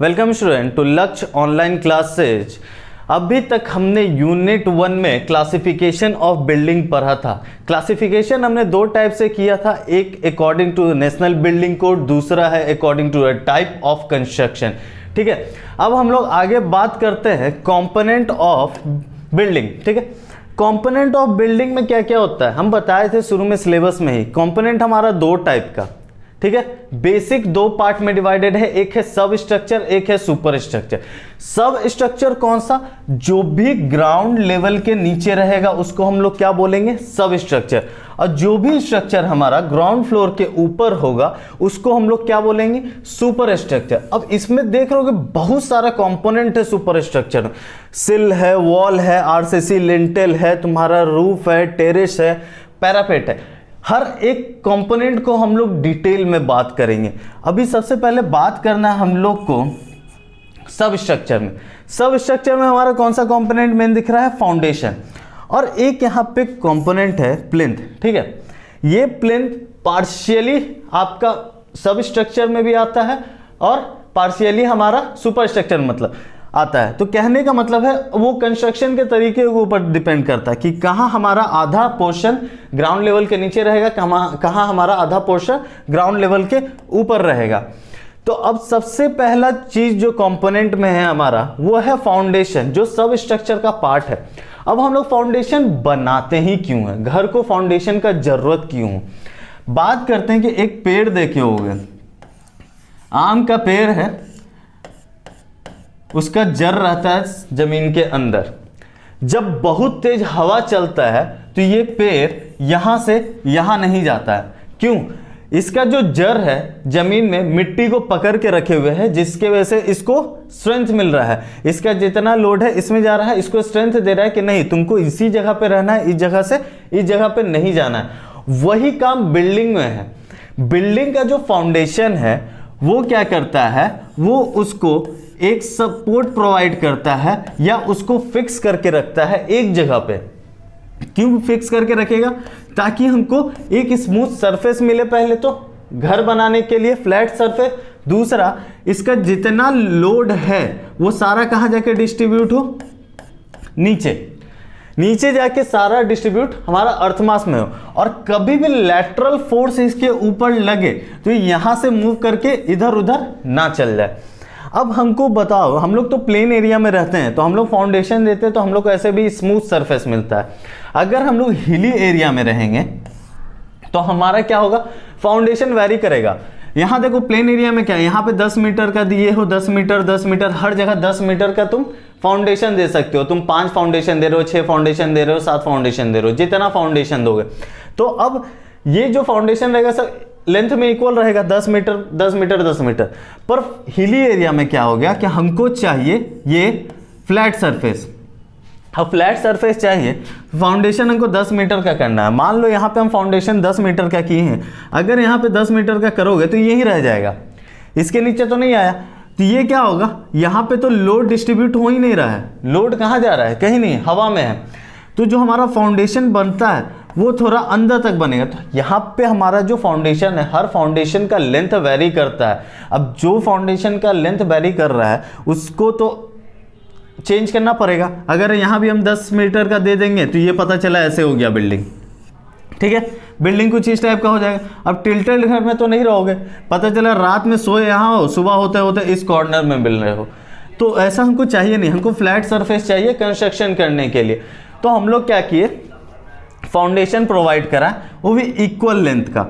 Welcome student to लक्ष्य online classes. अभी तक हमने यूनिट 1 में क्लासिफिकेशन ऑफ बिल्डिंग पढ़ा था। क्लासिफिकेशन हमने दो टाइप से किया था, एक according to national building code, दूसरा है according to type of construction. ठीक है, अब हम लोग आगे बात करते हैं कंपोनेंट ऑफ बिल्डिंग। ठीक है, कंपोनेंट ऑफ बिल्डिंग में क्या क्या होता है हम बताए थे शुरू में सिलेबस में ही। कंपोनेंट हमारा दो टाइप का, ठीक है, बेसिक दो पार्ट में डिवाइडेड है, एक है सब स्ट्रक्चर, एक है सुपर स्ट्रक्चर। सब स्ट्रक्चर कौन सा? जो भी ग्राउंड लेवल के नीचे रहेगा उसको हम लोग क्या बोलेंगे? सब स्ट्रक्चर। और जो भी स्ट्रक्चर हमारा ग्राउंड फ्लोर के ऊपर होगा उसको हम लोग क्या बोलेंगे? Super structure. अब इसमें देख रहे हो कि बहुत सारा कंपोनेंट है सुपर स्ट्रक्चर में। सिल है, वॉल है, आरसीसी लिंटेल है, तुम्हारा रूफ है, टेरेस है, पैरापेट है। हर एक कंपोनेंट को हम लोग डिटेल में बात करेंगे। अभी सबसे पहले बात करना है हम लोग को सब स्ट्रक्चर में। सब स्ट्रक्चर में हमारा कौन सा कंपोनेंट मेन दिख रहा है? फाउंडेशन। और एक यहाँ पे कंपोनेंट है प्लिंथ। ठीक है, ये प्लिंथ पार्शियली आपका सब स्ट्रक्चर में भी आता है और पार्शियली हमारा सुपर स्ट्रक्चर मतलब आता है। तो कहने का मतलब है वो कंस्ट्रक्शन के तरीके के ऊपर डिपेंड करता है कि कहाँ हमारा आधा पोर्शन ग्राउंड लेवल के नीचे रहेगा, कहाँ हमारा आधा पोर्शन ग्राउंड लेवल के ऊपर रहेगा। तो अब सबसे पहला चीज जो कंपोनेंट में है हमारा वो है फाउंडेशन, जो सब स्ट्रक्चर का पार्ट है। अब हम लोग फाउंडेशन बनाते ही क्यों है? घर को फाउंडेशन का जरूरत क्यों है? बात करते हैं कि एक पेड़ देखे होंगे, आम का पेड़ है, उसका जड़ रहता है जमीन के अंदर। जब बहुत तेज हवा चलता है तो ये पेड़ यहां से यहां नहीं जाता है। क्यों? इसका जो जड़ है जमीन में मिट्टी को पकड़ के रखे हुए है, जिसके वजह से इसको स्ट्रेंथ मिल रहा है। इसका जितना लोड है इसमें जा रहा है, इसको स्ट्रेंथ दे रहा है कि नहीं तुमको इसी जगह पे रहना है, इस जगह से इस जगह पे नहीं जाना है। वही काम बिल्डिंग में है। बिल्डिंग का जो फाउंडेशन है वो क्या करता है? वो उसको एक सपोर्ट प्रोवाइड करता है या उसको फिक्स करके रखता है एक जगह पे। क्यों फिक्स करके रखेगा? ताकि हमको एक स्मूथ सरफेस मिले, पहले तो घर बनाने के लिए फ्लैट सरफेस। दूसरा, इसका जितना लोड है वो सारा कहां जाके डिस्ट्रीब्यूट हो? नीचे जाके सारा डिस्ट्रीब्यूट हमारा अर्थमास में हो। और कभी भी लैटरल फोर्स इसके ऊपर लगे तो यहां से मूव करके इधर उधर ना चल जाए। अब हमको बताओ, हम लोग तो प्लेन एरिया में रहते हैं तो हम लोग फाउंडेशन देते हैं तो हम लोग को ऐसे भी स्मूथ सरफेस मिलता है। अगर हम लोग हिली एरिया में रहेंगे तो हमारा क्या होगा? फाउंडेशन वेरी करेगा। यहां देखो प्लेन एरिया में क्या है, यहां पे 10 मीटर का दिए हो, 10 मीटर 10 मीटर, हर जगह 10 मीटर का तुम फाउंडेशन दे सकते हो। तुम 5 फाउंडेशन दे रहे हो, 6 फाउंडेशन दे रहे हो, 7 फाउंडेशन दे रहे हो, जितना फाउंडेशन दोगे। तो अब ये जो फाउंडेशन रहेगा सब लेंथ में इक्वल रहेगा, 10 मीटर 10 मीटर 10 मीटर। पर हिली एरिया में क्या हो गया कि हमको चाहिए ये फ्लैट सरफेस। अब फ्लैट सरफेस चाहिए, फाउंडेशन हमको 10 मीटर का करना है। मान लो यहाँ पे हम फाउंडेशन 10 मीटर का किए हैं, अगर यहाँ पे 10 मीटर का करोगे तो यही रह जाएगा, इसके नीचे तो नहीं आया। तो ये क्या होगा? यहाँ पे तो लोड डिस्ट्रीब्यूट हो ही नहीं रहा है। लोड कहाँ जा रहा है? कहीं नहीं, हवा में है। तो जो हमारा फाउंडेशन बनता है वो थोड़ा अंदर तक बनेगा। तो यहाँ पे हमारा जो फाउंडेशन है, हर फाउंडेशन का लेंथ वेरी करता है। अब जो फाउंडेशन का लेंथ वेरी कर रहा है उसको तो चेंज करना पड़ेगा। अगर यहाँ भी हम 10 मीटर का दे देंगे तो ये पता चला ऐसे हो गया बिल्डिंग। ठीक है, बिल्डिंग कुछ इस टाइप का हो जाएगा। अब टिल्टेड घर में तो नहीं रहोगे, पता चला रात में सोए यहाँ हो, सुबह होते होते इस कॉर्नर में मिल रहे हो। तो ऐसा हमको चाहिए नहीं, हमको फ्लैट सरफेस चाहिए कंस्ट्रक्शन करने के लिए। तो हम लोग क्या किए? फाउंडेशन प्रोवाइड करा, वो भी इक्वल लेंथ का।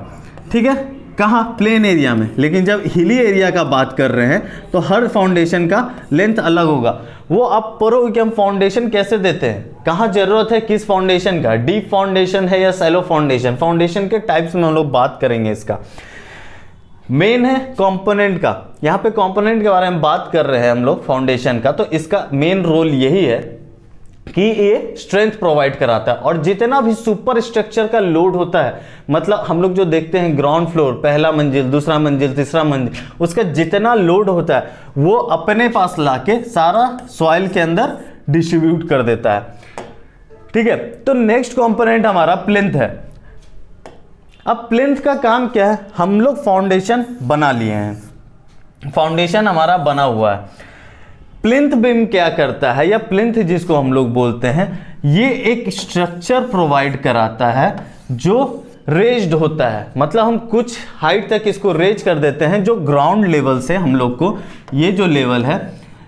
ठीक है, कहाँ? प्लेन एरिया में। लेकिन जब हिली एरिया का बात कर रहे हैं तो हर फाउंडेशन का लेंथ अलग होगा। वो आप पढ़ो कि हम फाउंडेशन कैसे देते हैं, कहाँ जरूरत है किस फाउंडेशन का, डीप फाउंडेशन है या सैलो फाउंडेशन। फाउंडेशन के टाइप्स में हम लोग बात करेंगे। इसका मेन है कंपोनेंट का। यहाँ पे कंपोनेंट के बारे में बात कर रहे हैं हम लोग फाउंडेशन का। तो इसका मेन रोल यही है कि ये स्ट्रेंथ प्रोवाइड कराता है। और जितना भी सुपर स्ट्रक्चर का लोड होता है, मतलब हम लोग जो देखते हैं ग्राउंड फ्लोर, पहला मंजिल, दूसरा मंजिल, तीसरा मंजिल, उसका जितना लोड होता है वो अपने पास लाके सारा सॉइल के अंदर डिस्ट्रीब्यूट कर देता है। ठीक है, तो नेक्स्ट कंपोनेंट हमारा प्लिंथ है। अब प्लिंथ का काम क्या है? हम लोग फाउंडेशन बना लिए हैं, फाउंडेशन हमारा बना हुआ है। प्लिंथ बीम क्या करता है, या प्लिंथ जिसको हम लोग बोलते हैं, ये एक स्ट्रक्चर प्रोवाइड कराता है जो रेज्ड होता है। मतलब हम कुछ हाइट तक इसको रेज कर देते हैं, जो ग्राउंड लेवल से हम लोग को, ये जो लेवल है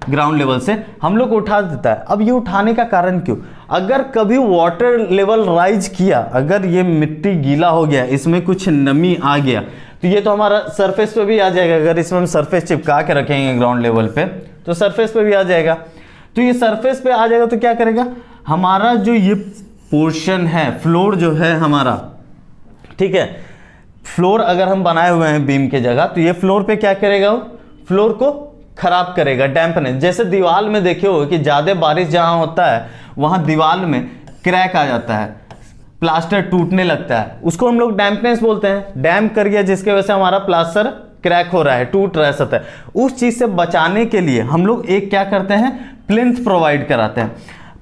ग्राउंड लेवल से हम लोग को उठा देता है। अब ये उठाने का कारण क्यों, अगर कभी वाटर लेवल राइज किया, अगर ये मिट्टी गीला हो गया, इसमें कुछ नमी आ गया, तो ये तो हमारा सरफेस पे भी आ जाएगा। अगर इसमें हम सरफेस चिपका के रखेंगे ग्राउंड लेवल पे, तो सरफेस पे भी आ जाएगा। तो ये सरफेस पे आ जाएगा तो क्या करेगा, हमारा जो ये पोर्शन है, फ्लोर जो है हमारा, ठीक है, फ्लोर अगर हम बनाए हुए हैं बीम के जगह, तो ये फ्लोर पे क्या करेगा, वो फ्लोर को खराब करेगा, डैम्पनेस। जैसे दीवार में देखे हो कि ज़्यादा बारिश जहाँ होता है वहाँ दीवार में क्रैक आ जाता है, प्लास्टर टूटने लगता है, उसको हम लोग डैम्पनेस बोलते हैं। डैम्प कर गया जिसके वजह से हमारा प्लास्टर क्रैक हो रहा है, टूट रहा है सतह, उस चीज़ से बचाने के लिए हम लोग एक क्या करते हैं, प्लिंथ प्रोवाइड कराते हैं।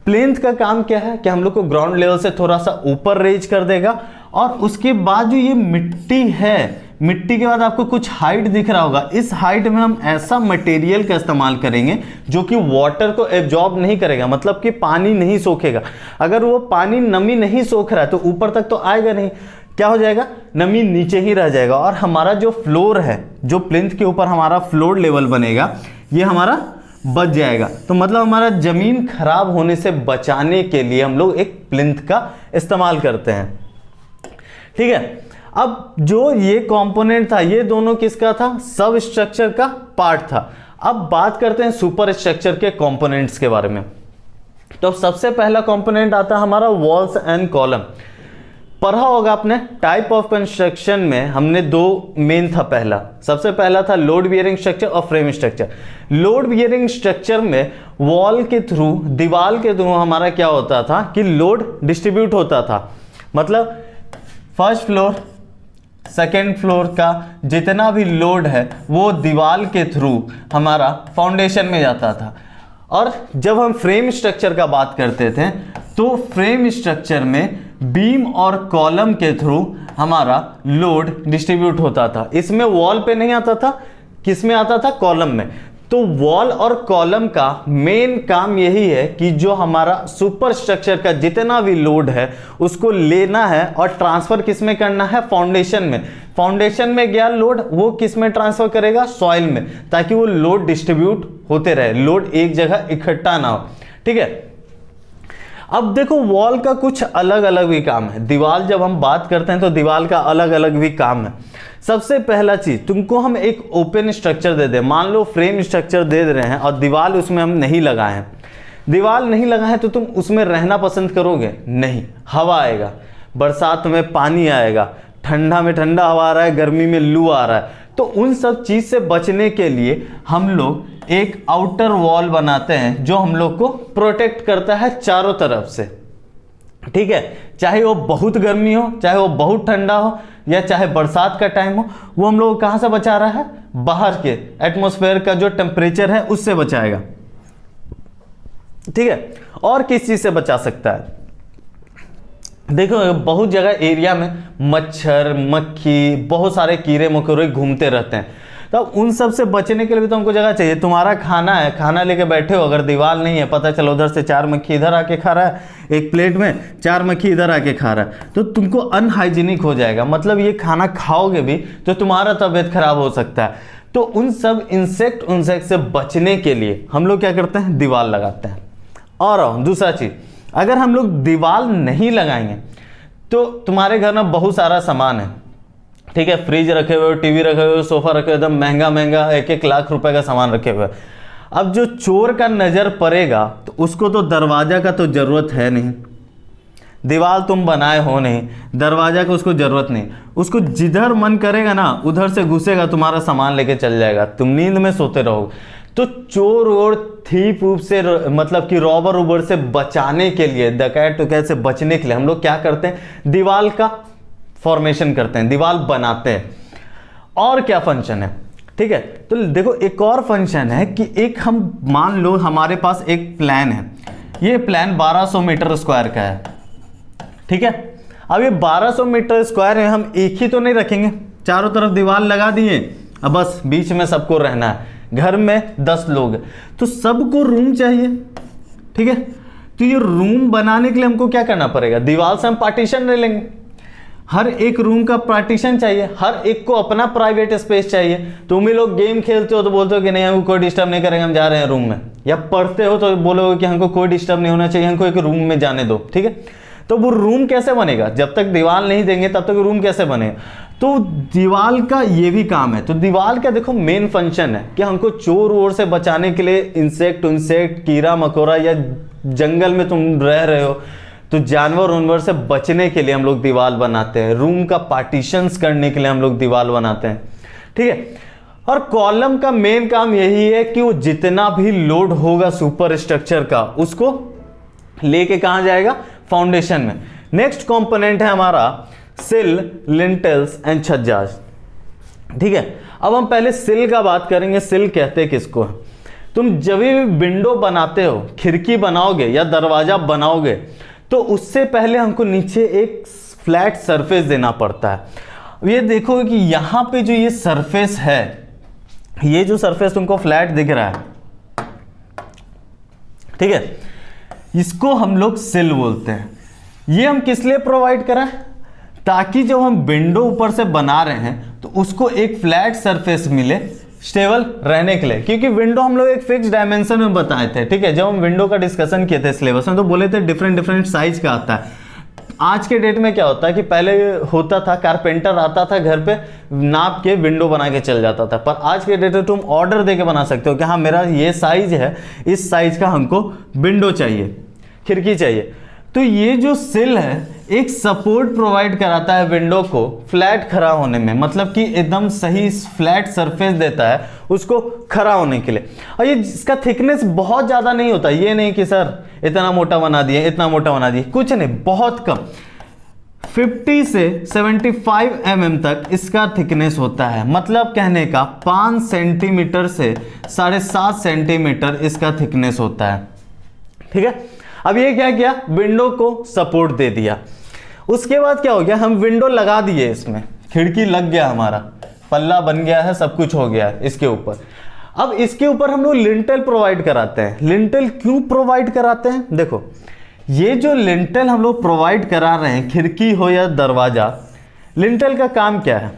प्लिंथ का काम क्या है कि हम लोग को ग्राउंड लेवल से थोड़ा सा ऊपर रेज कर देगा, और उसके बाद जो ये मिट्टी है, मिट्टी के बाद आपको कुछ हाइट दिख रहा होगा, इस हाइट में हम ऐसा मटेरियल का इस्तेमाल करेंगे जो कि वाटर को एब्जॉर्ब नहीं करेगा, मतलब कि पानी नहीं सोखेगा। अगर वो पानी नमी नहीं सोख रहा है तो ऊपर तक तो आएगा नहीं, क्या हो जाएगा, नमी नीचे ही रह जाएगा, और हमारा जो फ्लोर है, जो प्लिंथ के ऊपर हमारा फ्लोर लेवल बनेगा, ये हमारा बच जाएगा। तो मतलब हमारा जमीन खराब होने से बचाने के लिए हम लोग एक प्लिंथ का इस्तेमाल करते हैं, ठीक है। अब जो ये कंपोनेंट था, ये दोनों किसका था, सब स्ट्रक्चर का पार्ट था। अब बात करते हैं सुपर स्ट्रक्चर के कंपोनेंट्स के बारे में। तो सबसे पहला कंपोनेंट आता है हमारा वॉल्स एंड कॉलम। पढ़ा होगा आपने, टाइप ऑफ कंस्ट्रक्शन में हमने दो मेन था। पहला, सबसे पहला था लोड बियरिंग स्ट्रक्चर और frame structure. Load bearing structure में वॉल के थ्रू, दीवार के थ्रू हमारा क्या होता था कि लोड डिस्ट्रीब्यूट होता था। मतलब फर्स्ट फ्लोर सेकेंड फ्लोर का जितना भी लोड है वो दीवार के थ्रू हमारा फाउंडेशन में जाता था। और जब हम फ्रेम स्ट्रक्चर का बात करते थे तो फ्रेम स्ट्रक्चर में बीम और कॉलम के थ्रू हमारा लोड डिस्ट्रीब्यूट होता था। इसमें वॉल पे नहीं आता था, किस में आता था, कॉलम में। तो वॉल और कॉलम का मेन काम यही है कि जो हमारा सुपर स्ट्रक्चर का जितना भी लोड है उसको लेना है और ट्रांसफर किस में करना है, फाउंडेशन में। फाउंडेशन में गया लोड, वो किस में ट्रांसफर करेगा, सॉइल में, ताकि वो लोड डिस्ट्रीब्यूट होते रहे, लोड एक जगह इकट्ठा ना हो, ठीक है। अब देखो वॉल का कुछ अलग अलग भी काम है, दीवार जब हम बात करते हैं तो दीवार का अलग अलग भी काम है। सबसे पहला चीज, तुमको हम एक ओपन स्ट्रक्चर दे दें, मान लो फ्रेम स्ट्रक्चर दे रहे हैं और दीवार उसमें हम नहीं लगाए हैं, दीवार नहीं लगा है तो तुम उसमें रहना पसंद करोगे? नहीं, हवा आएगा, बरसात में पानी आएगा, ठंडा में ठंडा हवा आ रहा है, गर्मी में लू आ रहा है, तो उन सब चीज से बचने के लिए हम लोग एक आउटर वॉल बनाते हैं जो हम लोग को प्रोटेक्ट करता है चारों तरफ से, ठीक है। चाहे वो बहुत गर्मी हो, चाहे वो बहुत ठंडा हो, या चाहे बरसात का टाइम हो, वो हम लोग कहां से बचा रहा है, बाहर के एटमॉस्फेयर का जो टेम्परेचर है उससे बचाएगा, ठीक है। और किस चीज से बचा सकता है, देखो बहुत जगह एरिया में मच्छर, मक्खी, बहुत सारे कीड़े मकोड़े घूमते रहते हैं, तो उन सब से बचने के लिए भी तो हमको जगह चाहिए। तुम्हारा खाना है, खाना लेके बैठे हो, अगर दीवार नहीं है, पता चलो उधर से 4 मक्खी इधर आके खा रहा है, एक प्लेट में 4 मक्खी इधर आके खा रहा है, तो तुमको अनहाइजीनिक हो जाएगा। मतलब ये खाना खाओगे भी तो तुम्हारा तबीयत खराब हो सकता है। तो उन सब इंसेक्ट से बचने के लिए हम लोग क्या करते हैं, दीवार लगाते हैं। और दूसरा चीज, अगर हम लोग दीवार नहीं लगाएंगे तो तुम्हारे घर में बहुत सारा सामान है, ठीक है, फ्रिज रखे हुए, टीवी रखे हुए, सोफा रखे हुए, एकदम महंगा महंगा 1-1 लाख रुपए का सामान रखे हुए। अब जो चोर का नजर पड़ेगा तो उसको तो दरवाजा का तो जरूरत है नहीं, दीवार तुम बनाए हो नहीं, दरवाजा का उसको जरूरत नहीं, उसको जिधर मन करेगा ना उधर से घुसेगा, तुम्हारा सामान लेके चल जाएगा, तुम नींद में सोते रहोगे। तो चोर और थीप ऊप से, मतलब कि रॉबर उबर से बचाने के लिए, डकैत टुकैत से बचने के लिए हम लोग क्या करते हैं, दीवार का फॉर्मेशन करते हैं, दीवार बनाते हैं। और क्या फंक्शन है, ठीक है। तो देखो एक और फंक्शन है कि एक हम मान लो हमारे पास एक प्लान है, ये प्लान 1200 मीटर स्क्वायर का है, ठीक है। अब ये 1200 मीटर स्क्वायर है, हम एक ही तो नहीं रखेंगे, चारों तरफ दीवार लगा दिए, अब बस बीच में सबको रहना है। घर में 10 लोग हैं तो सबको रूम चाहिए, ठीक है। तो ये रूम बनाने के लिए हमको क्या करना पड़ेगा, दीवार से हम पार्टीशन ले लेंगे, हर एक रूम का पार्टीशन चाहिए, हर एक को अपना प्राइवेट स्पेस चाहिए। तुम ही लोग गेम खेलते हो तो बोलते हो कि नहीं हमको कोई डिस्टर्ब नहीं करेंगे, हम जा रहे हैं रूम में, या पढ़ते हो तो बोलोगे कि हमको कोई डिस्टर्ब नहीं होना चाहिए, हमको एक रूम में जाने दो, ठीक है। तो वो रूम कैसे बनेगा, जब तक दीवार नहीं देंगे तब तक रूम कैसे बनेगा। तो दीवार का ये भी काम है। तो दीवार का देखो मेन फंक्शन है कि हमको चोर वोर से बचाने के लिए, इंसेक्ट कीड़ा मकोड़ा, या जंगल में तुम रह रहे हो तो जानवर उनवर से बचने के लिए हम लोग दीवार बनाते हैं, रूम का पार्टीशंस करने के लिए हम लोग दीवार बनाते हैं, ठीक है। और कॉलम का मेन काम यही है कि वो जितना भी लोड होगा सुपर स्ट्रक्चर का उसको लेके कहां जाएगा, फाउंडेशन में। नेक्स्ट कंपोनेंट है हमारा सिल, लिंटल्स एंड छज्जाज, ठीक है। अब हम पहले सिल का बात करेंगे। सिल कहते हैं किसको है, तुम जब भी विंडो बनाते हो, खिड़की बनाओगे या दरवाजा बनाओगे तो उससे पहले हमको नीचे एक फ्लैट सरफेस देना पड़ता है। ये देखो कि यहां पे जो ये सरफेस है, ये जो सरफेस तुमको फ्लैट दिख रहा है, ठीक है, इसको हम लोग सिल बोलते हैं। ये हम किस लिए प्रोवाइड करें, ताकि जब हम विंडो ऊपर से बना रहे हैं तो उसको एक फ्लैट सरफेस मिले स्टेबल रहने के लिए। क्योंकि विंडो हम लोग एक फिक्स डायमेंशन में बताए थे, ठीक है। जब हम विंडो का डिस्कशन किए थे सिलेबस में तो बोले थे डिफरेंट साइज का आता है। आज के डेट में क्या होता है कि पहले होता था कारपेंटर आता था घर पे, नाप के विंडो बना के चल जाता था, पर आज के डेट में तुम ऑर्डर दे के बना सकते हो कि हाँ मेरा ये साइज है, इस साइज का हमको विंडो चाहिए, खिड़की चाहिए। तो ये जो सिल है एक सपोर्ट प्रोवाइड कराता है विंडो को फ्लैट खड़ा होने में, मतलब कि एकदम सही फ्लैट सरफेस देता है उसको खड़ा होने के लिए। और ये इसका थिकनेस बहुत ज़्यादा नहीं होता, ये नहीं कि सर इतना मोटा बना दिए, इतना मोटा बना दिए, कुछ नहीं, बहुत कम, 50 से 75 mm तक इसका थिकनेस होता है। मतलब कहने का 5 सेंटीमीटर से 7.5 सेंटीमीटर इसका थिकनेस होता है, ठीक है। अब ये क्या किया, विंडो को सपोर्ट दे दिया। उसके बाद क्या हो गया, हम विंडो लगा दिए, इसमें खिड़की लग गया, हमारा पल्ला बन गया है, सब कुछ हो गया है इसके ऊपर। अब इसके ऊपर हम लोग लिंटल प्रोवाइड कराते हैं। लिंटल क्यों प्रोवाइड कराते हैं, देखो ये जो लिंटल हम लोग प्रोवाइड करा रहे हैं, खिड़की हो या दरवाजा, लिंटल का काम क्या है,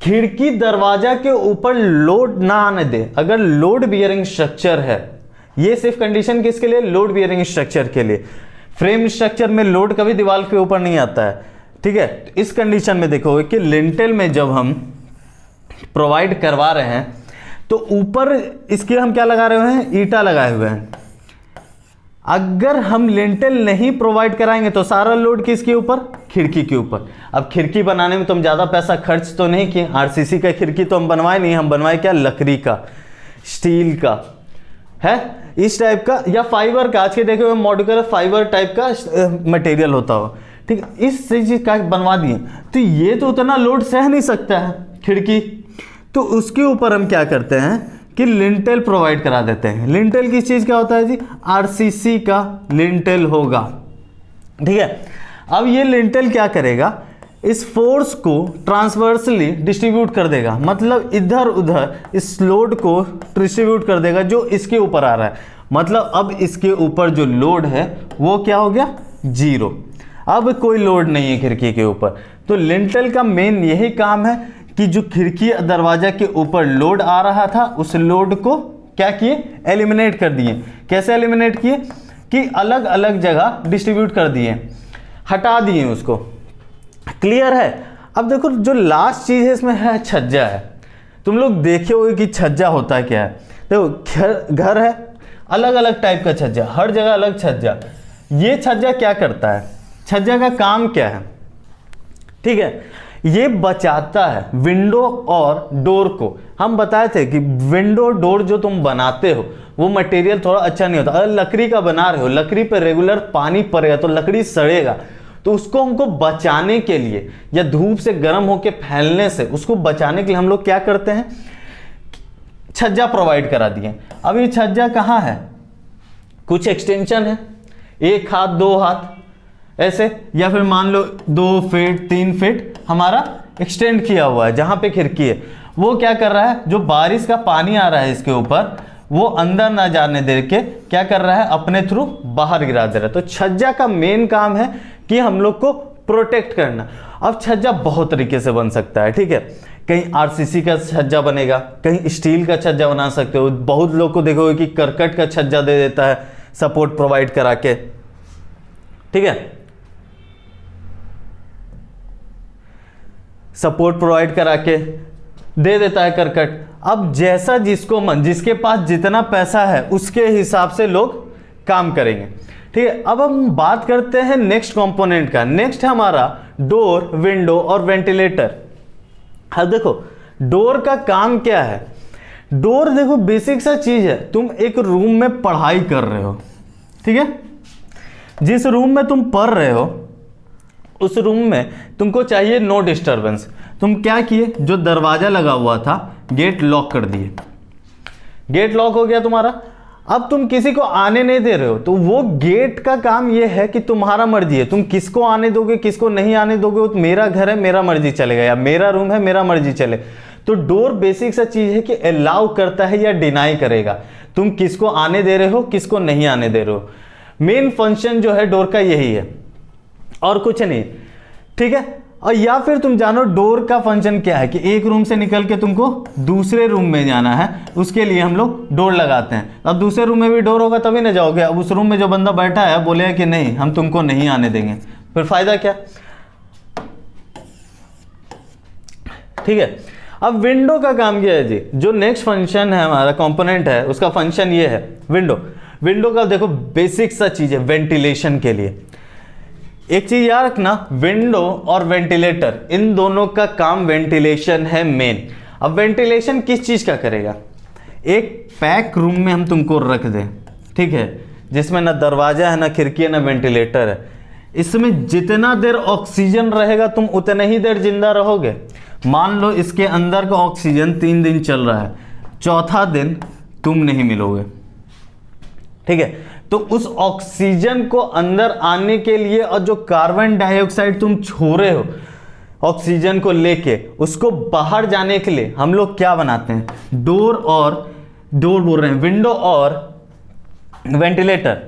खिड़की दरवाजा के ऊपर लोड ना आने दे। अगर लोड बियरिंग स्ट्रक्चर है, ये सिर्फ कंडीशन किसके लिए, लोड बियरिंग स्ट्रक्चर के लिए। फ्रेम स्ट्रक्चर में लोड कभी दीवार के ऊपर नहीं आता है, ठीक है। इस कंडीशन में देखोगे कि लिंटल में जब हम प्रोवाइड करवा रहे हैं तो ऊपर इसके हम क्या लगा रहे हैं, ईंटा लगाए हुए हैं। अगर हम लिंटल नहीं प्रोवाइड कराएंगे तो सारा लोड किसके ऊपर, खिड़की के ऊपर। अब खिड़की बनाने में तुम ज़्यादा पैसा खर्च तो नहीं किए, आरसीसी का खिड़की तो हम बनवाए नहीं, हम बनवाए क्या, लकड़ी का, स्टील का है, इस टाइप का, या फाइबर का। आज के देखे हुए मॉड्यूलर फाइबर टाइप का मटेरियल होता हो, ठीक है, इस चीज का बनवा दिए। तो ये तो उतना लोड सह नहीं सकता है खिड़की, तो उसके ऊपर हम क्या करते हैं कि लिंटल प्रोवाइड करा देते हैं। लिंटल किस चीज का होता है जी, आरसीसी का लिंटल होगा, ठीक है। अब ये लिंटल क्या करेगा, इस फोर्स को ट्रांसवर्सली डिस्ट्रीब्यूट कर देगा, मतलब इधर उधर इस लोड को डिस्ट्रीब्यूट कर देगा जो इसके ऊपर आ रहा है। मतलब अब इसके ऊपर जो लोड है वो क्या हो गया, 0। अब कोई लोड नहीं है खिड़की के ऊपर। तो लिंटल का मेन यही काम है कि जो खिड़की दरवाजा के ऊपर लोड आ रहा था उस लोड को क्या किए, एलिमिनेट कर दिए। कैसे एलिमिनेट किए कि अलग अलग जगह डिस्ट्रीब्यूट कर दिए, हटा दिए उसको। क्लियर है। अब देखो जो लास्ट चीज है इसमें है छज्जा है। तुम लोग देखे होगे कि छज्जा होता क्या है। देखो घर है, अलग अलग टाइप का छज्जा, हर जगह अलग छज्जा। ये छज्जा क्या करता है, छज्जा का काम क्या है, ठीक है, ये बचाता है विंडो और डोर को। हम बताए थे कि विंडो डोर जो तुम बनाते हो वो मटेरियल थोड़ा अच्छा नहीं होता। अगर लकड़ी का बना रहे हो, लकड़ी पे रेगुलर पानी पड़ेगा तो लकड़ी सड़ेगा, तो उसको हमको बचाने के लिए या धूप से गर्म होकर फैलने से उसको बचाने के लिए हम लोग क्या करते हैं, छज्जा प्रोवाइड करा दिए। अब ये छज्जा कहाँ है, कुछ एक्सटेंशन है, 1 हाथ 2 हाथ ऐसे, या फिर मान लो 2 फीट 3 फीट हमारा एक्सटेंड किया हुआ है जहां पे खिड़की है, वो क्या कर रहा है, जो बारिश का पानी आ रहा है इसके ऊपर, वो अंदर ना जाने दे के क्या कर रहा है, अपने थ्रू बाहर गिरा दे रहा है। तो छज्जा का मेन काम है कि हम लोग को प्रोटेक्ट करना। अब छज्जा बहुत तरीके से बन सकता है, ठीक है। कहीं आरसीसी का छज्जा बनेगा, कहीं स्टील का छज्जा बना सकते हो। बहुत लोग को देखोगे कि करकट का छज्जा दे देता है सपोर्ट प्रोवाइड करा के, ठीक है, सपोर्ट प्रोवाइड करा के दे देता है करकट। अब जैसा जिसको मन, जिसके पास जितना पैसा है उसके हिसाब से लोग काम करेंगे, ठीक है। अब हम बात करते हैं नेक्स्ट कंपोनेंट का। नेक्स्ट है हमारा डोर, विंडो और वेंटिलेटर। अब देखो डोर का काम क्या है। डोर देखो बेसिक सा चीज है। तुम एक रूम में पढ़ाई कर रहे हो, ठीक है, जिस रूम में तुम पढ़ रहे हो उस रूम में तुमको चाहिए नो डिस्टरबेंस। तुम क्या किए, जो दरवाजा लगा हुआ था गेट लॉक कर दिए, गेट लॉक हो गया तुम्हारा। अब तुम किसी को आने नहीं दे रहे हो, तो वो गेट का काम ये है कि तुम्हारा मर्जी है, तुम किसको आने दोगे किसको नहीं आने दोगे। वो मेरा घर है मेरा मर्जी चलेगा, या मेरा रूम है मेरा मर्जी चले। तो डोर बेसिक सा चीज है कि अलाउ करता है या डिनाई करेगा, तुम किसको आने दे रहे हो किसको नहीं आने दे रहे हो। मेन फंक्शन जो है डोर का यही है और कुछ नहीं, ठीक है। और या फिर तुम जानो डोर का फंक्शन क्या है कि एक रूम से निकल के तुमको दूसरे रूम में जाना है, उसके लिए हम लोग डोर लगाते हैं। अब दूसरे रूम में भी डोर होगा तभी ना जाओगे। अब उस रूम में जो बंदा बैठा है बोलेगा कि नहीं हम तुमको नहीं आने देंगे, फिर फायदा क्या, ठीक है। अब विंडो का काम क्या है जी, जो नेक्स्ट फंक्शन है हमारा कंपोनेंट है उसका फंक्शन ये है विंडो। विंडो का देखो बेसिक सा चीज है वेंटिलेशन के लिए। एक चीज याद रखना, विंडो और वेंटिलेटर इन दोनों का काम वेंटिलेशन है मेन। अब वेंटिलेशन किस चीज का करेगा, एक पैक रूम में हम तुमको रख दें, ठीक है, जिसमें ना दरवाजा है ना खिड़की है ना वेंटिलेटर है। इसमें जितना देर ऑक्सीजन रहेगा तुम उतने ही देर जिंदा रहोगे। मान लो इसके अंदर का ऑक्सीजन 3 दिन चल रहा है, चौथा दिन तुम नहीं मिलोगे, ठीक है। तो उस ऑक्सीजन को अंदर आने के लिए और जो कार्बन डाइऑक्साइड तुम छोड़े हो ऑक्सीजन को लेके, उसको बाहर जाने के लिए हम लोग क्या बनाते हैं, डोर बोल रहे हैं विंडो और वेंटिलेटर।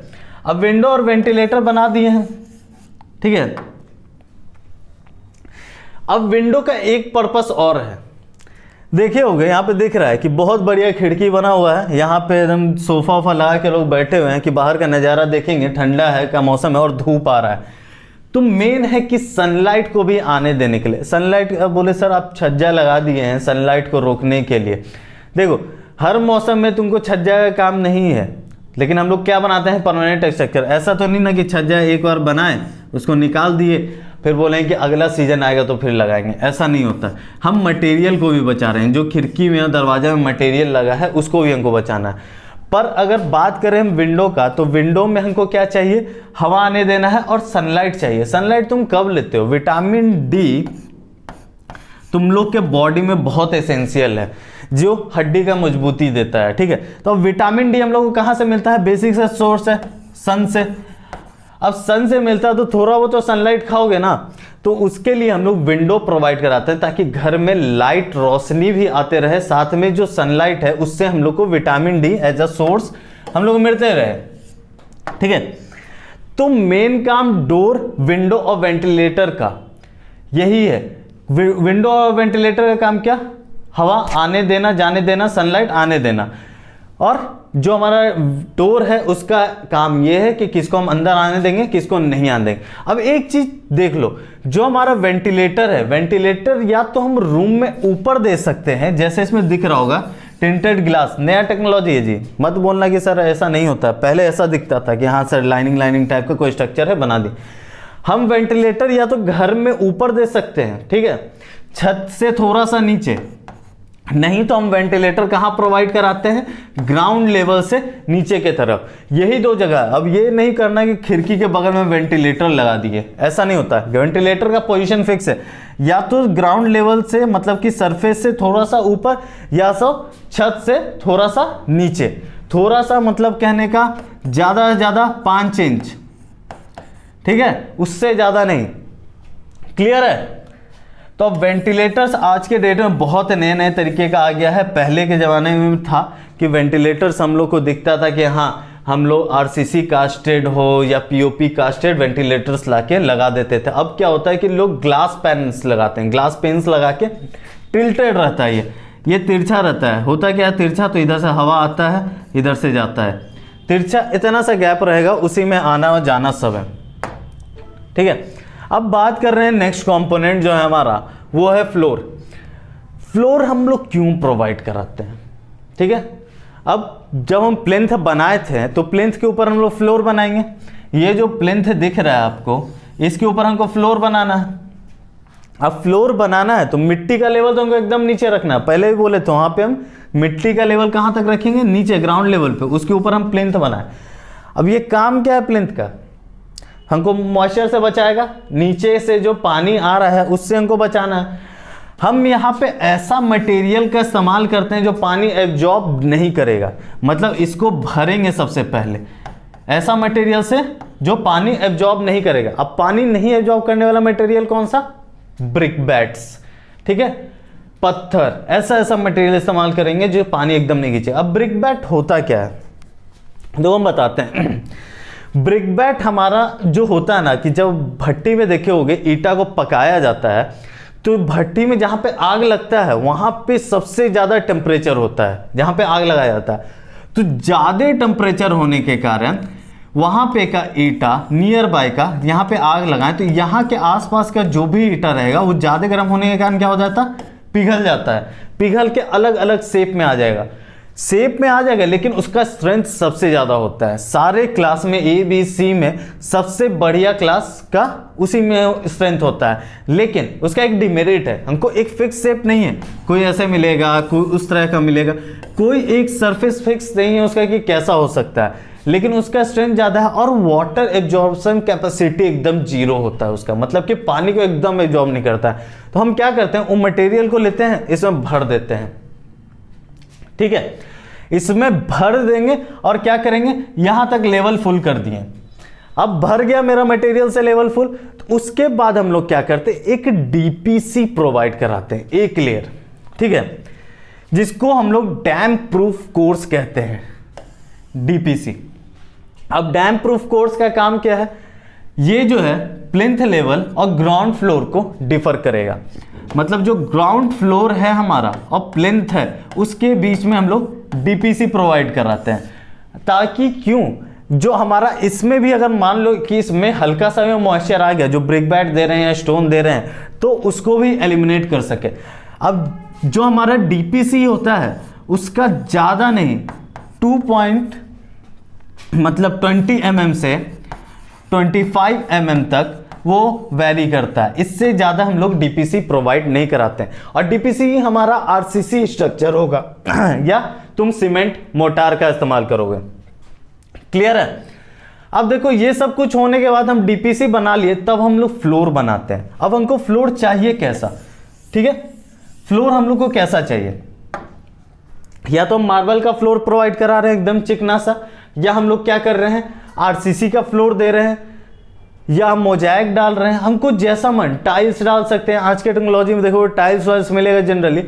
अब विंडो और वेंटिलेटर बना दिए हैं, ठीक है। अब विंडो का एक पर्पस और है, देखे होंगे यहाँ पे दिख रहा है कि बहुत बढ़िया खिड़की बना हुआ है, यहाँ पे एकदम सोफा वोफा लगा के लोग बैठे हुए हैं कि बाहर का नज़ारा देखेंगे, ठंडा है का मौसम है और धूप आ रहा है। तो मेन है कि सनलाइट को भी आने देने के लिए। सनलाइट बोले सर आप छज्जा लगा दिए हैं सनलाइट को रोकने के लिए। देखो हर मौसम में तुमको छज्जा का काम नहीं है, लेकिन हम लोग क्या बनाते हैं परमानेंट स्ट्रक्चर। ऐसा तो नहीं ना कि छज्जा एक बार बनाए उसको निकाल दिए फिर बोलें कि अगला सीजन आएगा तो फिर लगाएंगे, ऐसा नहीं होता। हम मटेरियल को भी बचा रहे हैं, जो खिड़की में और दरवाजा में मटेरियल लगा है उसको भी हमको बचाना है। पर अगर बात करें हम विंडो का, तो विंडो में हमको क्या चाहिए, हवा आने देना है और सनलाइट चाहिए। सनलाइट तुम कब लेते हो, विटामिन डी तुम लोग के बॉडी में बहुत एसेंशियल है, जो हड्डी का मजबूती देता है, ठीक है। तो विटामिन डी हम लोग को कहाँ से मिलता है, बेसिक सा सोर्स है सन से। अब सन से मिलता है तो थोड़ा वो तो सनलाइट खाओगे ना, तो उसके लिए हम लोग विंडो प्रोवाइड कराते हैं ताकि घर में लाइट रोशनी भी आते रहे, साथ में जो सनलाइट है उससे हम लोग को vitamin D as a source हम लोग मिलते रहे, ठीक है। तो मेन काम डोर, विंडो और वेंटिलेटर का यही है। विंडो और वेंटिलेटर का काम क्या, हवा आने देना जाने देना, सनलाइट आने देना। और जो हमारा डोर है उसका काम यह है कि किसको हम अंदर आने देंगे किसको नहीं आने देंगे। अब एक चीज देख लो, जो हमारा वेंटिलेटर है, वेंटिलेटर या तो हम रूम में ऊपर दे सकते हैं, जैसे इसमें दिख रहा होगा टिंटेड ग्लास, नया टेक्नोलॉजी है जी, मत बोलना कि सर ऐसा नहीं होता। पहले ऐसा दिखता था कि हाँ सर लाइनिंग टाइप का कोई स्ट्रक्चर है बना दी। हम वेंटिलेटर या तो घर में ऊपर दे सकते हैं, ठीक है, छत से थोड़ा सा नीचे, नहीं तो हम वेंटिलेटर कहां प्रोवाइड कराते हैं, ग्राउंड लेवल से नीचे के तरफ। यही दो जगह। अब ये नहीं करना कि खिड़की के बगल में वेंटिलेटर लगा दिए, ऐसा नहीं होता। वेंटिलेटर का पोजीशन फिक्स है, या तो ग्राउंड लेवल से मतलब कि सरफेस से थोड़ा सा ऊपर, या तो छत से थोड़ा सा नीचे। थोड़ा सा मतलब कहने का ज्यादा से ज्यादा 5 इंच, ठीक है, उससे ज्यादा नहीं। क्लियर है। तो अब वेंटिलेटर्स आज के डेट में बहुत नए नए तरीके का आ गया है। पहले के ज़माने में था कि वेंटिलेटर्स हम लोग को दिखता था कि हाँ हम लोग आरसीसी कास्टेड हो या पीओपी कास्टेड वेंटिलेटर्स लाके लगा देते थे। अब क्या होता है कि लोग ग्लास पेन्स लगाते हैं, ग्लास पेन्स लगा के टिल्टेड रहता है, ये तिरछा रहता है। होता क्या है तिरछा, तो इधर से हवा आता है इधर से जाता है, तिरछा इतना सा गैप रहेगा, उसी में आना और जाना सब है, ठीक है। अब बात कर रहे हैं नेक्स्ट कंपोनेंट जो है हमारा, वो है फ्लोर। फ्लोर हम लोग क्यों प्रोवाइड कराते हैं, ठीक है। अब जब हम प्लेन्थ बनाए थे तो प्लेन्थ के ऊपर हम लोग फ्लोर बनाएंगे। ये जो प्लेन्थ दिख रहा है आपको, इसके ऊपर हमको फ्लोर बनाना है। अब फ्लोर बनाना है तो मिट्टी का लेवल तो हमको एकदम नीचे रखना है। पहले भी बोले तो वहाँ पे हम मिट्टी का लेवल कहाँ तक रखेंगे, नीचे ग्राउंड लेवल पे, उसके ऊपर हम प्लेन्थ बनाए। अब ये काम क्या है प्लेन्थ का, हमको मॉइस्चर से बचाएगा, नीचे से जो पानी आ रहा है उससे हमको बचाना है। हम यहाँ पे ऐसा मटेरियल का इस्तेमाल करते हैं जो पानी एब्जॉर्ब नहीं करेगा, मतलब इसको भरेंगे सबसे पहले ऐसा मटेरियल से जो पानी एब्जॉर्ब नहीं करेगा। अब पानी नहीं एब्जॉर्ब करने वाला मटेरियल कौन सा, ब्रिक बैट्स, ठीक है, पत्थर, ऐसा मटेरियल इस्तेमाल करेंगे जो पानी एकदम नहीं खींचे। अब ब्रिक बैट होता क्या है, दो हम बताते हैं। ब्रिक बैट हमारा जो होता है ना, कि जब भट्टी में देखे होगे ईटा को पकाया जाता है तो भट्टी में जहाँ पे आग लगता है वहाँ पे सबसे ज़्यादा टेम्परेचर होता है, जहाँ पे आग लगाया जाता है। तो ज़्यादा टेम्परेचर होने के कारण वहाँ पे का ईटा नियर बाय का यहाँ पे आग लगाएं तो यहाँ के आसपास का जो भी ईटा रहेगा वो ज़्यादा गर्म होने के कारण क्या हो जाता है, पिघल जाता है, पिघल के अलग अलग शेप में आ जाएगा, शेप में आ जाएगा, लेकिन उसका स्ट्रेंथ सबसे ज़्यादा होता है। सारे क्लास में ए बी सी में सबसे बढ़िया क्लास का उसी में स्ट्रेंथ होता है, लेकिन उसका एक डिमेरिट है, हमको एक फिक्स शेप नहीं है, कोई ऐसे मिलेगा कोई उस तरह का मिलेगा, कोई एक सरफेस फिक्स नहीं है उसका कि कैसा हो सकता है, लेकिन उसका स्ट्रेंथ ज़्यादा है और वाटर एब्जॉर्प्शन कैपेसिटी एकदम जीरो होता है उसका, मतलब कि पानी को एकदम एब्जॉर्ब नहीं करता है। तो हम क्या करते हैं, वो मटेरियल को लेते हैं इसमें भर देते हैं, ठीक है, इसमें भर देंगे और क्या करेंगे, यहां तक लेवल फुल कर दिए। अब भर गया मेरा मटेरियल से लेवल फुल, तो उसके बाद हम लोग क्या करते हैं, एक डीपीसी प्रोवाइड कराते हैं, एक लेयर, ठीक है, जिसको हम लोग डैम प्रूफ कोर्स कहते हैं, डीपीसी। अब डैम प्रूफ कोर्स का काम क्या है, ये जो है प्लिंथ लेवल और ग्राउंड फ्लोर को डिफर करेगा, मतलब जो ग्राउंड फ्लोर है हमारा और प्लिंथ है उसके बीच में हम लोग डीपीसी प्रोवाइड कराते हैं, ताकि क्यों, जो हमारा इसमें भी अगर मान लो कि इसमें हल्का सा भी मॉइस्चर आ गया, जो ब्रिक बैट दे रहे हैं स्टोन दे रहे हैं, तो उसको भी एलिमिनेट कर सके। अब जो हमारा डीपीसी होता है उसका ज़्यादा नहीं 20 mm से 25 mm तक वो वैरी करता है, इससे ज़्यादा हम लोग डीपीसी प्रोवाइड नहीं कराते हैं। और डीपीसी हमारा आरसीसी स्ट्रक्चर होगा या तुम सीमेंट मोटार का इस्तेमाल करोगे, क्लियर है। अब देखो ये सब कुछ होने के बाद हम डीपीसी बना लिए, तब हम लोग फ्लोर बनाते हैं। अब हमको फ्लोर चाहिए कैसा, ठीक है, फ्लोर हम लोग को कैसा चाहिए, या तो हम मार्बल का फ्लोर प्रोवाइड करा रहे हैं एकदम चिकना सा, या हम लोग क्या कर रहे हैं आरसीसी का फ्लोर दे रहे हैं, या मोजाइक डाल रहे हैं, हमको जैसा मन, टाइल्स डाल सकते हैं। आज के टेक्नोलॉजी में देखो टाइल्स वाइल्स मिलेगा जनरली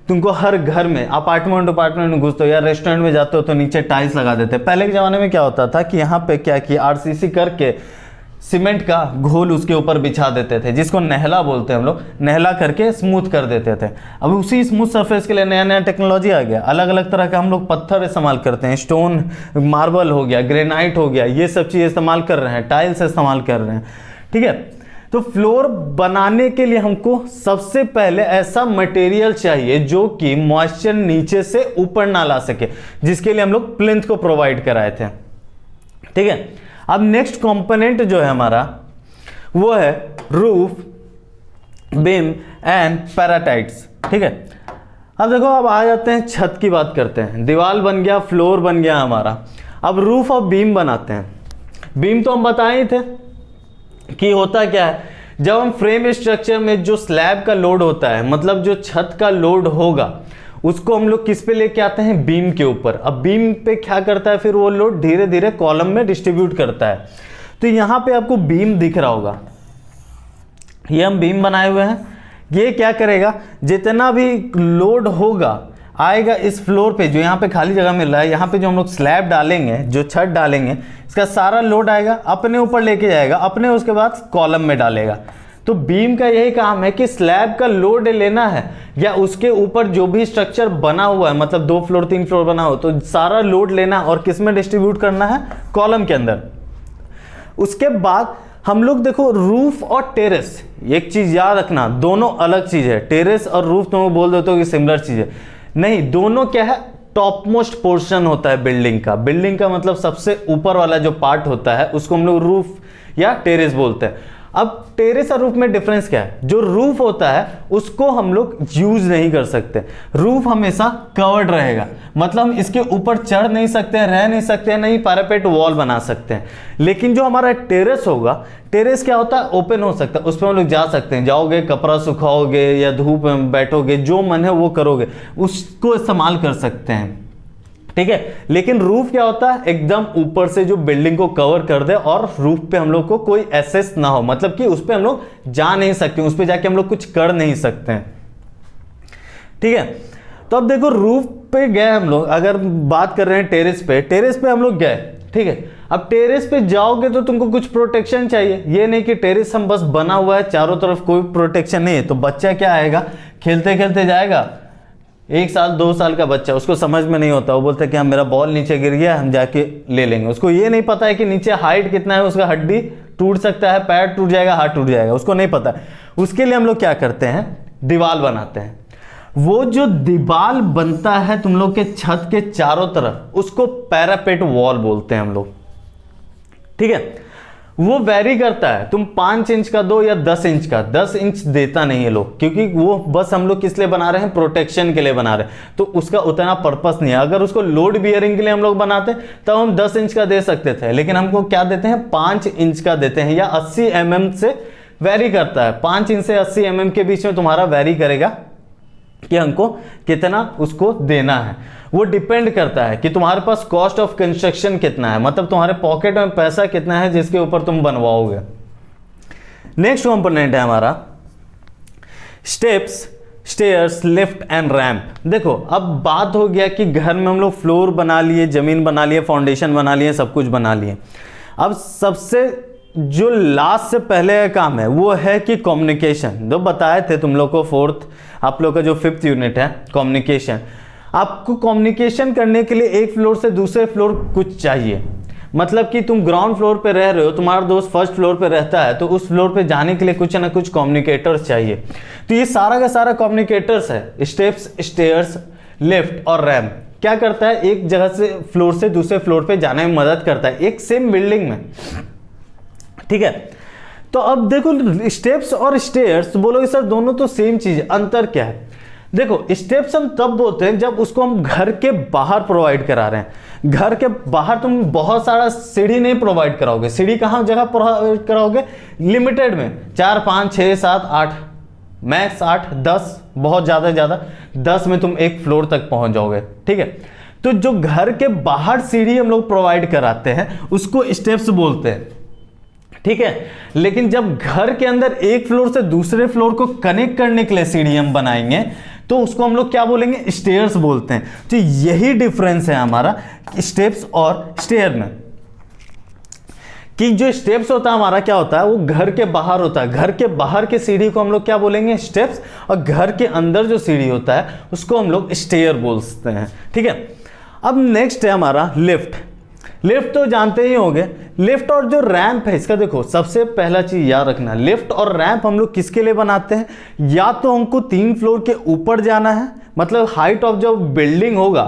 तुमको हर घर में, अपार्टमेंट में घुसते हो या रेस्टोरेंट में जाते हो तो नीचे टाइल्स लगा देते हैं। पहले के ज़माने में क्या होता था कि यहाँ पे क्या किया, आरसीसी करके सीमेंट का घोल उसके ऊपर बिछा देते थे, जिसको नहला बोलते हैं हम लोग, नहला करके स्मूथ कर देते थे। अब उसी स्मूथ सरफेस के लिए नया नया टेक्नोलॉजी आ गया, अलग अलग तरह का हम लोग पत्थर इस्तेमाल करते हैं, स्टोन, मार्बल हो गया, ग्रेनाइट हो गया, ये सब चीज़ इस्तेमाल कर रहे हैं, टाइल्स इस्तेमाल कर रहे हैं, ठीक है। तो फ्लोर बनाने के लिए हमको सबसे पहले ऐसा मटेरियल चाहिए जो कि मॉइस्चर नीचे से ऊपर ना ला सके, जिसके लिए हम लोग प्लिंथ को प्रोवाइड कराए थे, ठीक है। अब नेक्स्ट कंपोनेंट जो है हमारा वो है रूफ, बीम एंड पैराटाइट्स, ठीक है। अब देखो अब आ जाते हैं छत की बात करते हैं, दीवार बन गया, फ्लोर बन गया हमारा, अब रूफ और बीम बनाते हैं। बीम तो हम बताए ही थे कि होता क्या है, जब हम फ्रेम स्ट्रक्चर में जो स्लैब का लोड होता है, मतलब जो छत का लोड होगा, उसको हम लोग किस पे लेके आते हैं, बीम के ऊपर। अब बीम पे क्या करता है, फिर वो लोड धीरे धीरे कॉलम में डिस्ट्रीब्यूट करता है। तो यहाँ पे आपको बीम दिख रहा होगा, ये हम बीम बनाए हुए हैं, ये क्या करेगा, जितना भी लोड होगा आएगा इस फ्लोर पे, जो यहाँ पे खाली जगह मिल रहा है, यहाँ पे जो हम लोग स्लैब डालेंगे, जो छत डालेंगे, इसका सारा लोड आएगा अपने ऊपर लेके जाएगा, अपने उसके बाद कॉलम में डालेगा। तो बीम का यही काम है कि स्लैब का लोड लेना है या उसके ऊपर जो भी स्ट्रक्चर बना हुआ है, मतलब 2 फ्लोर 3 फ्लोर बना हो, तो सारा लोड लेना और किस में डिस्ट्रीब्यूट करना है, कॉलम के अंदर। उसके बाद हम लोग देखो रूफ और टेरेस, एक चीज याद रखना, दोनों अलग चीज है। टेरेस और रूफ तुम बोल देते हो कि सिमिलर चीज है, नहीं, दोनों क्या है, टॉप मोस्ट पोर्शन होता है बिल्डिंग का। बिल्डिंग का मतलब सबसे ऊपर वाला जो पार्ट होता है उसको हम लोग रूफ या टेरेस बोलते हैं। अब टेरेस और रूफ में डिफरेंस क्या है, जो रूफ होता है उसको हम लोग यूज नहीं कर सकते, रूफ हमेशा कवर्ड रहेगा, मतलब हम इसके ऊपर चढ़ नहीं सकते हैं, रह नहीं सकते हैं, नहीं पैरापेट वॉल बना सकते हैं। लेकिन जो हमारा टेरेस होगा, टेरेस क्या होता है, ओपन हो सकता है, उस पर हम लोग जा सकते हैं, जाओगे कपड़ा सुखाओगे या धूप में बैठोगे, जो मन है वो करोगे, उसको इस्तेमाल कर सकते हैं, ठीक है। लेकिन रूफ क्या होता है, एकदम ऊपर से जो बिल्डिंग को कवर कर दे और रूफ पे हम लोग को कोई एक्सेस ना हो, मतलब कि उस पे हम लोग जा नहीं सकते, उस पे जाके हम लोग कुछ कर नहीं सकते हैं, ठीक है। तो अब देखो रूफ पे गए हम लोग, अगर बात कर रहे हैं टेरेस पे हम लोग गए, ठीक है। अब टेरेस पे जाओगे तो तुमको कुछ प्रोटेक्शन चाहिए, ये नहीं कि टेरेस हम बस बना हुआ है, चारों तरफ कोई प्रोटेक्शन नहीं है, तो बच्चा क्या आएगा, खेलते खेलते जाएगा, 1 साल 2 साल का बच्चा, उसको समझ में नहीं होता, वो बोलता है कि हाँ मेरा बॉल नीचे गिर गया, हम जाके ले लेंगे। उसको ये नहीं पता है कि नीचे हाइट कितना है, उसका हड्डी टूट सकता है, पैर टूट जाएगा, हाथ टूट जाएगा, उसको नहीं पता। उसके लिए हम लोग क्या करते हैं, दीवार बनाते हैं। वो जो दीवार बनता है तुम लोग के छत के चारों तरफ, उसको पैरापेट वॉल बोलते हैं हम लोग, ठीक है। वो वेरी करता है, तुम 5 इंच का दो या 10 इंच का, 10 इंच देता नहीं है लोग, क्योंकि वो बस हम लोग किस लिए बना रहे हैं, प्रोटेक्शन के लिए बना रहे हैं, तो उसका उतना पर्पस नहीं है। अगर उसको लोड बियरिंग के लिए हम लोग बनाते तब हम 10 इंच का दे सकते थे, लेकिन हमको क्या देते हैं, 5 इंच का देते हैं, या 80 mm से वेरी करता है, 5 इंच से 80 mm के बीच में तुम्हारा वेरी करेगा कि हमको कितना उसको देना है। वो डिपेंड करता है कि तुम्हारे पास कॉस्ट ऑफ कंस्ट्रक्शन कितना है, मतलब तुम्हारे पॉकेट में पैसा कितना है जिसके ऊपर तुम बनवाओगे। नेक्स्ट कंपोनेंट है हमारा steps, stairs, lift and ramp. देखो अब बात हो गया कि घर में हम लोग फ्लोर बना लिए, जमीन बना लिए, फाउंडेशन बना लिए, सब कुछ बना लिए। अब सबसे जो लास्ट से पहले का काम है वो है कि कम्युनिकेशन। जो बताए थे तुम लोग को, 4th आप लोग का जो 5th यूनिट है कम्युनिकेशन, आपको कम्युनिकेशन करने के लिए एक फ्लोर से दूसरे फ्लोर कुछ चाहिए। मतलब कि तुम ग्राउंड फ्लोर पे रह रहे हो, तुम्हारा दोस्त 1st फ्लोर पे रहता है, तो उस फ्लोर पे जाने के लिए कुछ ना कुछ कम्युनिकेटर्स चाहिए। तो ये सारा का सारा कम्युनिकेटर्स है, स्टेप्स, स्टेयर्स, लिफ्ट और रैंप। क्या करता है, एक जगह से फ्लोर से दूसरे फ्लोर पे जाने में मदद करता है, एक सेम बिल्डिंग में, ठीक है। तो अब देखो स्टेप्स और स्टेयर्स बोलोगे सर दोनों तो सेम चीज है, अंतर क्या है। देखो स्टेप्स हम तब बोलते हैं जब उसको हम घर के बाहर प्रोवाइड करा रहे हैं। घर के बाहर तुम बहुत सारा सीढ़ी नहीं प्रोवाइड कराओगे, सीढ़ी कहाँ जगह प्रोवाइड कराओगे, लिमिटेड में, 4 5 6 7 8, मैक्स 8 10, बहुत ज़्यादा 10 में तुम एक फ्लोर तक पहुंच जाओगे, ठीक है। तो जो घर के बाहर सीढ़ी हम लोग प्रोवाइड कराते हैं उसको स्टेप्स बोलते हैं, ठीक है। लेकिन जब घर के अंदर एक फ्लोर से दूसरे फ्लोर को कनेक्ट करने के लिए सीढ़ी हम बनाएंगे तो उसको हम लोग क्या बोलेंगे, स्टेयर्स बोलते हैं। तो यही डिफरेंस है हमारा स्टेप्स और स्टेयर में, कि जो स्टेप्स होता है हमारा क्या होता है, वो घर के बाहर होता है, घर के बाहर के सीढ़ी को हम लोग क्या बोलेंगे, स्टेप्स, और घर के अंदर जो सीढ़ी होता है उसको हम लोग स्टेयर बोलते हैं, ठीक है। अब नेक्स्ट है हमारा लिफ्ट। लिफ्ट तो जानते ही होंगे, लिफ्ट और जो रैंप है इसका देखो सबसे पहला चीज याद रखना, लिफ्ट और रैंप हम लोग किसके लिए बनाते हैं, या तो हमको 3 फ्लोर के ऊपर जाना है, मतलब हाइट ऑफ जो बिल्डिंग होगा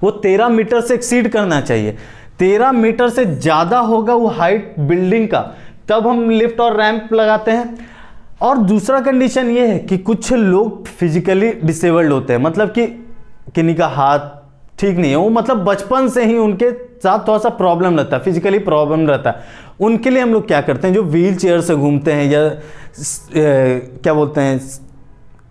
वो 13 मीटर से एक्सीड करना चाहिए, 13 मीटर से ज्यादा होगा वो हाइट बिल्डिंग का, तब हम लिफ्ट और रैंप लगाते हैं। और दूसरा कंडीशन ये है कि कुछ लोग फिजिकली डिसेबल्ड होते हैं, मतलब कि किन्हीं का हाथ ठीक नहीं है, वो मतलब बचपन से ही उनके साथ थोड़ा सा प्रॉब्लम रहता है, फिजिकली प्रॉब्लम रहता है, उनके लिए हम लोग क्या करते हैं, जो व्हील चेयर से घूमते हैं या क्या बोलते हैं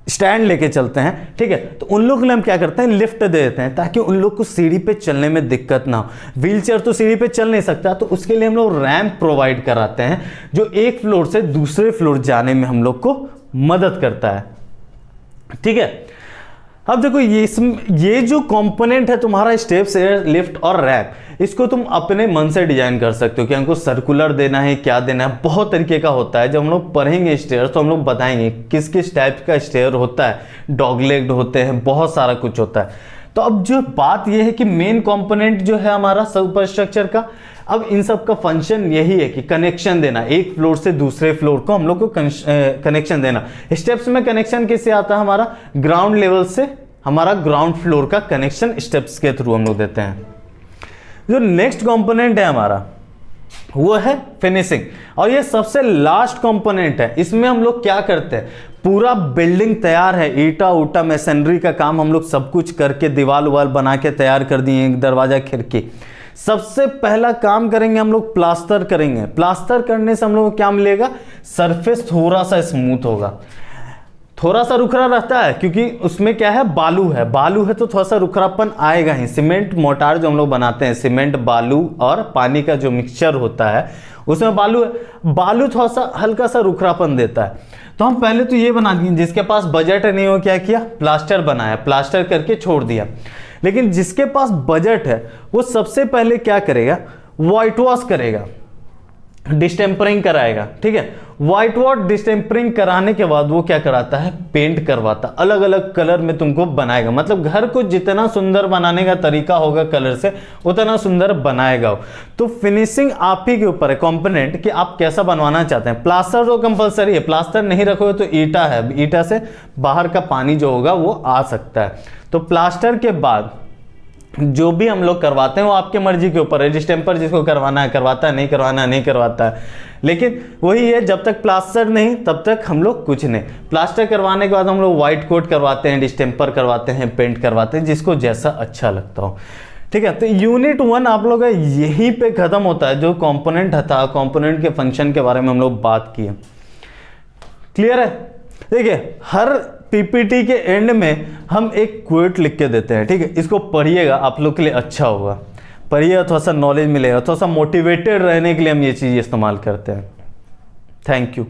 स्टैंड लेके चलते हैं, ठीक है, तो उन लोग के लिए हम क्या करते हैं, लिफ्ट दे देते हैं ताकि उन लोग को सीढ़ी पे चलने में दिक्कत ना हो। व्हील चेयर तो सीढ़ी पे चल नहीं सकता, तो उसके लिए हम लोग रैंप प्रोवाइड कराते हैं जो एक फ्लोर से दूसरे फ्लोर जाने में हम लोग को मदद करता है। ठीक है, अब देखो ये जो कंपोनेंट है तुम्हारा स्टेप्स, एयर लिफ्ट और रैक, इसको तुम अपने मन से डिजाइन कर सकते हो कि हमको सर्कुलर देना है, क्या देना है, बहुत तरीके का होता है। जब हम लोग पढ़ेंगे स्टेयर तो हम लोग बताएंगे किस किस टाइप का स्टेयर होता है, डॉगलेग्ड होते हैं, बहुत सारा कुछ होता है। तो अब जो बात यह है कि मेन कंपोनेंट जो है हमारा सुपर स्ट्रक्चर का, अब इन सब का फंक्शन यही है कि कनेक्शन देना, एक फ्लोर से दूसरे फ्लोर को हम लोग को कनेक्शन देना। स्टेप्स में कनेक्शन कैसे आता है हमारा, ग्राउंड लेवल से हमारा ग्राउंड फ्लोर का कनेक्शन स्टेप्स के थ्रू हम लोग देते हैं। जो नेक्स्ट कंपोनेंट है हमारा वो है फिनिशिंग, और ये सबसे लास्ट कंपोनेंट है। इसमें हम लोग क्या करते हैं, पूरा बिल्डिंग तैयार है, ईटा उटा मैसनरी का काम हम लोग सब कुछ करके दीवार उवाल बना के तैयार कर दिए, दरवाजा खिड़की। सबसे पहला काम करेंगे हम लोग प्लास्टर करेंगे। प्लास्टर करने से हम लोग को क्या मिलेगा, सरफेस थोड़ा सा स्मूथ होगा। थोड़ा सा रुखरा रहता है क्योंकि उसमें क्या है, बालू है, बालू है तो थोड़ा सा रुखरापन आएगा ही। सीमेंट मोटार जो हम लोग बनाते हैं, सीमेंट बालू और पानी का जो मिक्सचर होता है उसमें बालू है, बालू थोड़ा सा हल्का सा रुखरापन देता है। तो हम पहले तो ये बना दिए, जिसके पास बजट नहीं हो क्या किया, प्लास्टर बनाया, प्लास्टर करके छोड़ दिया। लेकिन जिसके पास बजट है वो सबसे पहले क्या करेगा, व्हाइट वॉश करेगा, डिस्टेम्परिंग कराएगा। ठीक है, व्हाइट वॉश डिस्टेम्परिंग कराने के बाद वो क्या कराता है, पेंट करवाता, अलग अलग कलर में तुमको बनाएगा। मतलब घर को जितना सुंदर बनाने का तरीका होगा कलर से, उतना सुंदर बनाएगा। तो फिनिशिंग आप ही के ऊपर है कंपोनेंट कि आप कैसा बनवाना चाहते हैं। प्लास्टर तो कंपलसरी है, प्लास्टर नहीं रखोगे तो ईटा है, ईटा से बाहर का पानी जो होगा वो आ सकता है। तो प्लास्टर के बाद जो भी हम लोग करवाते हैं वो आपके मर्जी के ऊपर है, डिस्टेम्पर जिसको करवाना है करवाता है, नहीं करवाना नहीं करवाता है। लेकिन वही है, जब तक प्लास्टर नहीं तब तक हम लोग कुछ नहीं। प्लास्टर करवाने के बाद हम लोग व्हाइट कोट करवाते हैं, डिस्टेम्पर करवाते हैं, पेंट करवाते हैं, जिसको जैसा अच्छा लगता हो। ठीक है, तो यूनिट 1 आप लोग का यहीं पे खत्म होता है। जो कंपोनेंट था, कंपोनेंट के फंक्शन के बारे में हम लोग बात किए। क्लियर है? देखिए, हर पीपीटी के एंड में हम एक क्वोट लिख के देते हैं। ठीक है, इसको पढ़िएगा, आप लोग के लिए अच्छा होगा, पढ़िएगा, थोड़ा सा नॉलेज मिलेगा, थोड़ा सा मोटिवेटेड रहने के लिए हम ये चीज़ इस्तेमाल करते हैं। Thank you.